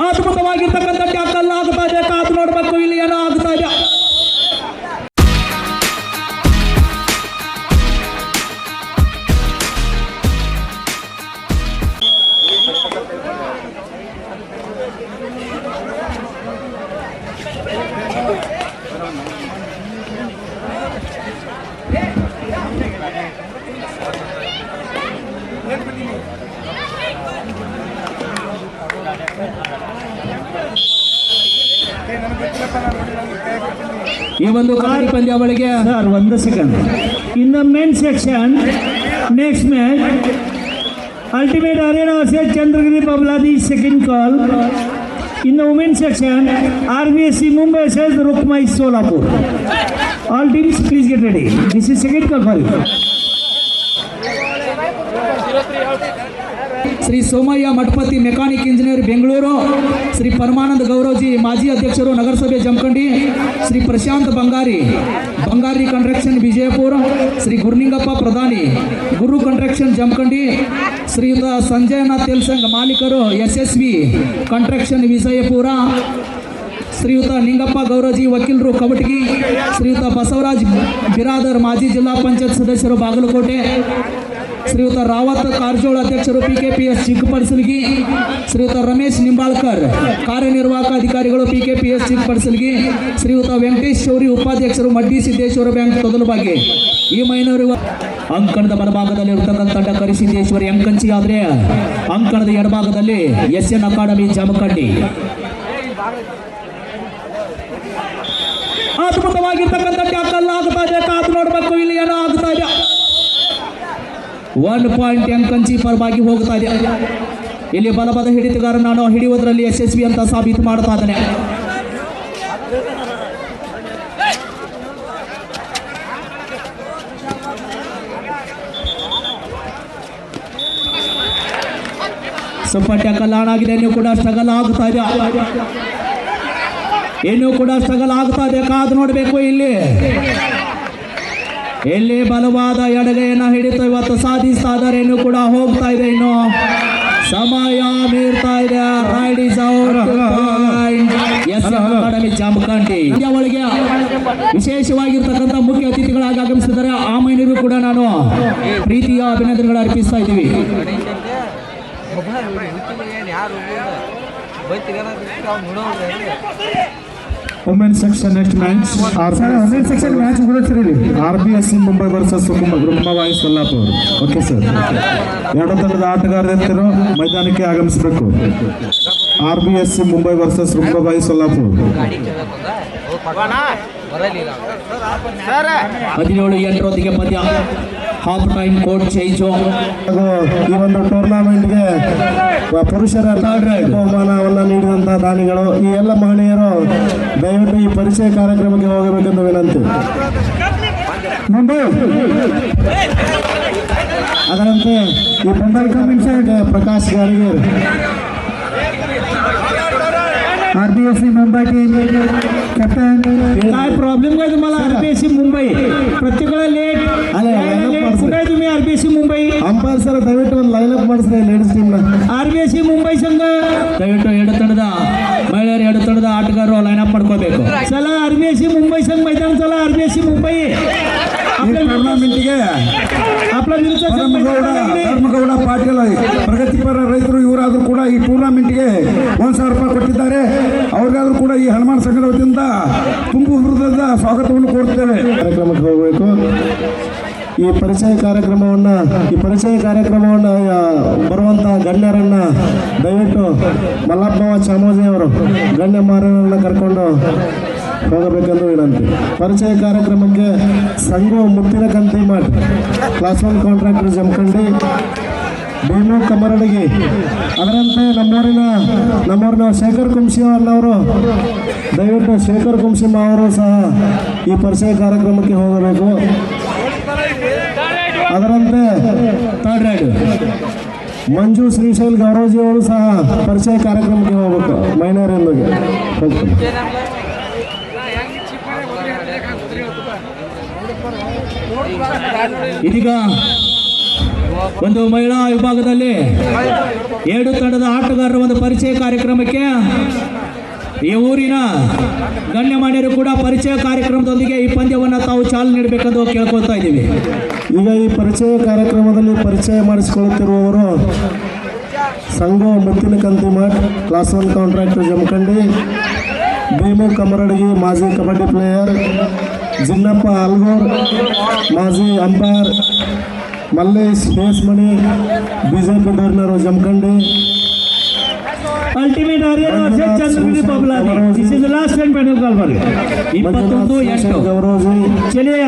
ಅದ್ಭುತವಾಗಿರ್ತಕ್ಕಂಥ ಟ್ಯಾಕಲ್ ಆಗ್ತಾ ಇದೆ. ಕಾದು ನೋಡ್ಬೇಕು ಇಲ್ಲಿ ಏನೋ ಆಗ್ತಾ ಇದೆ. ಈ ಒಂದು ಕಬಡ್ಡಿ ಪಂದ್ಯಾವಳಿಗೆ sir 1 second. In the main section next match ultimate arena versus Chandragiri Babladi second call. In the women's section, RBSC Mumbai versus Rukmai Solapur. All teams please get ready. This is second call for you. Shri Somaiah Mathapati mechanic engineer Bengaluru, Shri Paramananda ಗೌರವಜಿ ಮಾಜಿ ಅಧ್ಯಕ್ಷರು ನಗರಸಭೆ ಜಮಖಂಡಿ, ಶ್ರೀ ಪ್ರಶಾಂತ್ ಬಂಗಾರಿ construction Vijayapura, Shri Gurulingappa ಪ್ರಧಾನಿ ಗುರು construction Jamkhandi, ಶ್ರೀಯುತ ಸಂಜಯನಾಥ್ ತೆಲ್ಸಂಗ್ ಮಾಲೀಕರು SSV construction Vijayapura, ಶ್ರೀಯುತ ನಿಂಗಪ್ಪ ಗೌರಜಿ ವಕೀಲರು ಕವಟಗಿ, ಶ್ರೀಯುತ ಬಸವರಾಜ್ ಬಿರಾದರ್ ಮಾಜಿ ಜಿಲ್ಲಾ ಪಂಚಾಯತ್ ಸದಸ್ಯರು ಬಾಗಲಕೋಟೆ, ಶ್ರೀಯುತ ರಾವತ್ ಕಾರಜೋಳ ಅಧ್ಯಕ್ಷರು PKPS ಚಿಕ್ಕಪಡಿಸಲ್ಗಿ, ಶ್ರೀಯುತ ರಮೇಶ್ ನಿಂಬಾಳ್ಕರ್ ಕಾರ್ಯನಿರ್ವಾಹಕ ಅಧಿಕಾರಿಗಳು PKPS ಚಿಕ್ಕಪಡಿಸಲ್ಗಿ, ಶ್ರೀಯುತ ವೆಂಕಟೇಶ್ ಚೌರಿ ಉಪಾಧ್ಯಕ್ಷರು ಮಡ್ಡಿ ಸಿದ್ದೇಶ್ವರ ಬ್ಯಾಂಕ್ ತೊದಲಬಾಗಿ. ಈ ಮೈನೂರು ಅಂಕಣದ ಬಲಭಾಗದಲ್ಲಿ ಇರತಕ್ಕಂಥ ತಂಡ ಕರಿಸಿದ್ದೇಶ್ವರಿ ಅಂಕಂಚಿ ಆದರೆ ಅಂಕಣದ ಎಡಭಾಗದಲ್ಲಿ SN ಅಕಾಡೆಮಿ ಜಮಖಂಡಿ. ಅದ್ಭುತವಾಗಿರ್ತಕ್ಕಂಥ ಟ್ಯಾಕಲ್ ಆಗ್ತಾ ಇದೆ. ಕಾದು ನೋಡ್ಬೇಕು ಇಲ್ಲಿ ಏನೋ ಆಗ್ತಾ ಇದೆ. 1 ಪಾಯಿಂಟ್ ಅಂಕಂಚಿ ಪರವಾಗಿ ಹೋಗ್ತಾ ಇದೆ. ಇಲ್ಲಿ ಬಲಬದ ಹಿಡಿತಗಾರ ನಾನು ಹಿಡಿಯುವುದರಲ್ಲಿ ಯಶಸ್ವಿ ಅಂತ ಸಾಬೀತು ಮಾಡ್ತಾ ಇದ್ದಾನೆ. ಸ್ವಲ್ಪ ಟ್ಯಾಕಲ್ ಆನ್ ಆಗಿದೆ. ಇನ್ನೂ ಕೂಡ ಸ್ಟ್ರಗಲ್ ಆಗ್ತಾ ಇದೆ. ಕಾದು ನೋಡಬೇಕು ಇಲ್ಲಿ ಬಲವಾದ ಎಡಗೈಯನ್ನು ಹಿಡಿತು ಇವತ್ತು ಸಾಧಿಸ್ತಾ ಇದ್ದಾರೆ. ಇನ್ನು ಕೂಡ ಹೋಗ್ತಾ ಇದೆ. ಇನ್ನು ಸಮಯ ಮೀರ್ತಾ ಇದೆ. ರೈಡ್ ಇಸ್ ಅಕಾಡೆಮಿ ಜಮಖಂಡಿ ಒಳಗೆ ವಿಶೇಷವಾಗಿರ್ತಕ್ಕಂಥ ಮುಖ್ಯ ಅತಿಥಿಗಳಾಗಿ ಆಗಮಿಸಿದ್ದಾರೆ. ಆ ಮೈನರು ಕೂಡ ನಾನು ಪ್ರೀತಿಯ ಅಭಿನಂದನೆಗಳು ಅರ್ಪಿಸ್ತಾ ಇದ್ದೀವಿ. Women section next match women section match RBSC Mumbai versus Rukmabai Solapur. Okay sir, ಎರಡು ತಂಡದ ಆಟಗಾರರು ಮೈದಾನಕ್ಕೆ ಆಗಮಿಸಬೇಕು. RBSC Mumbai versus Rukmabai Solapur. 17-8 ಪಂದ್ಯ. Half time court change. ಈ ಒಂದು ಟೂರ್ನಮೆಂಟ್ಗೆ ಪುರುಷರ ಬಹುಮಾನವನ್ನು ನೀಡಿದಂತಹ ದಾನಿಗಳು ಈ ಎಲ್ಲ ಮಹಿಳೆಯರು ದಯವಿಟ್ಟು ಈ ಪರಿಚಯ ಕಾರ್ಯಕ್ರಮಕ್ಕೆ ಹೋಗಬೇಕೆಂದು ವಿನಂತಿ. ಮುಂಬೈ ಅದರಂತೆ ಈ pandal commission Prakash Garigeri RBSC Mumbai team captain. काय प्रॉब्लेम काय तुम्हाला RBSC मुंबई प्रत्येक वेळा लेट कुठे तुम्ही RBSC मुंबई ಅಂಪೈರ್ ಸರ್ ದಯವಿಟ್ಟು ಒಂದು ಲೈನಪ್ ಮಾಡಿಸ್ರಿ ಲೇಡೀಸ್ ಟೀಮ್ನ. RBSC मुंबई ಸಂಘ ದಯವಿಟ್ಟು ಎರಡು ತಂಡದ ಮಹಿಳೆಯರು ಎರಡು ತಂಡದ ಆಟಗಾರರು ಲೈನಪ್ ಮಾಡ್ಕೋಬೇಕು. चला RBSC मुंबई संघ मैदान चला. RBSC मुंबई ಟೂರ್ನಮೆಂಟ್ಗೆ आपला ಧರ್ಮಗೌಡ ಪಾಟೀಲ್ ಪ್ರಗತಿಪರ ರೈತರು ಇವರಾದರೂ ಕೂಡ ಈ ಟೂರ್ನಮೆಂಟ್ಗೆ 1,000 ರೂಪಾಯಿ ಕೊಟ್ಟಿದ್ದಾರೆ. ಅವ್ರಿಗಾದ್ರೂ ಕೂಡ ಈ ಹನುಮಾನ್ ಸಂಘದ ವತಿಯಿಂದ ತುಂಬು ಹೃದಯದ ಸ್ವಾಗತವನ್ನು ಕೋರುತ್ತೇವೆ. ಕಾರ್ಯಕ್ರಮಕ್ಕೆ ಹೋಗಬೇಕು. ಈ ಪರಿಚಯ ಕಾರ್ಯಕ್ರಮವನ್ನು ಬರುವಂಥ ಗಣ್ಯರನ್ನು ದಯವಿಟ್ಟು ಮಲ್ಲಪ್ಪವ ಚಾಮೋಜಿ ಅವರು ಗಣ್ಯಮಾರರನ್ನು ಕರ್ಕೊಂಡು ಹೋಗಬೇಕೆಂದು ವಿನಂತಿ. ಪರಿಚಯ ಕಾರ್ಯಕ್ರಮಕ್ಕೆ ಸಂಘು ಮುತ್ತಿನ ಕಂತಿ ಮಠ್ ಕ್ಲಾಸ್ 1 ಕಾಂಟ್ರಾಕ್ಟರ್ ಜಮಖಂಡಿ, ಬೇನು ಕಮರಡಿಗೆ. ಅದರಂತೆ ನಮ್ಮೂರಿನ ಶೇಖರ್ ಕುಂಸಿ ಅನ್ನವರು ದಯವಿಟ್ಟು ಶೇಖರ್ ಕುಂಸಿಮ್ಮ ಅವರು ಸಹ ಈ ಪರಿಚಯ ಕಾರ್ಯಕ್ರಮಕ್ಕೆ ಹೋಗಬೇಕು. ಅದರಂತೆ ಥರ್ಡ್ ರೈಡ್ ಮಂಜು ಶ್ರೀಶೈಲ್ ಗೌರವಜಿ ಅವರು ಸಹ ಪರಿಚಯ ಕಾರ್ಯಕ್ರಮಕ್ಕೆ ಹೋಗಬೇಕು. ಮೈನರ್ ಎಂದಿಗೆ ಹೋಗ್ತಾರೆ. ಇದೀಗ ಒಂದು ಮಹಿಳಾ ವಿಭಾಗದಲ್ಲಿ 2 ತಂಡದ ಆಟಗಾರರ ಒಂದು ಪರಿಚಯ ಕಾರ್ಯಕ್ರಮಕ್ಕೆ ಈ ಊರಿನ ಗಣ್ಯಮಾನ್ಯರು ಕೂಡ ಪರಿಚಯ ಕಾರ್ಯಕ್ರಮದೊಂದಿಗೆ ಈ ಪಂದ್ಯವನ್ನು ತಾವು ಚಾಲನೆ ನೀಡಬೇಕೆಂದು ಕೇಳ್ಕೊಳ್ತಾ ಇದ್ದೀವಿ. ಈಗ ಈ ಪರಿಚಯ ಕಾರ್ಯಕ್ರಮದಲ್ಲಿ ಪರಿಚಯ ಮಾಡಿಸಿಕೊಳ್ಳುತ್ತಿರುವವರು ಸಂಘ ಮುತ್ತಿನ ಕಂತಿಮಠ್ ಕ್ಲಾಸ್ 1 ಕಾಂಟ್ರಾಕ್ಟರ್ ಜಮಖಂಡಿ, ಭೀಮು ಕಮರಡಗಿ ಮಾಜಿ ಕಬಡ್ಡಿ ಪ್ಲೇಯರ್, ಜಿನ್ನಪ್ಪ ಅಲ್ಗೋರ್ ಮಾಜಿ umpire, Mallesh Besmani BJP governor Jamkhandi. Ultimate Arena versus Chandragiri Babladi. This is the last and final call for you. 21-8 Gaurav चलिए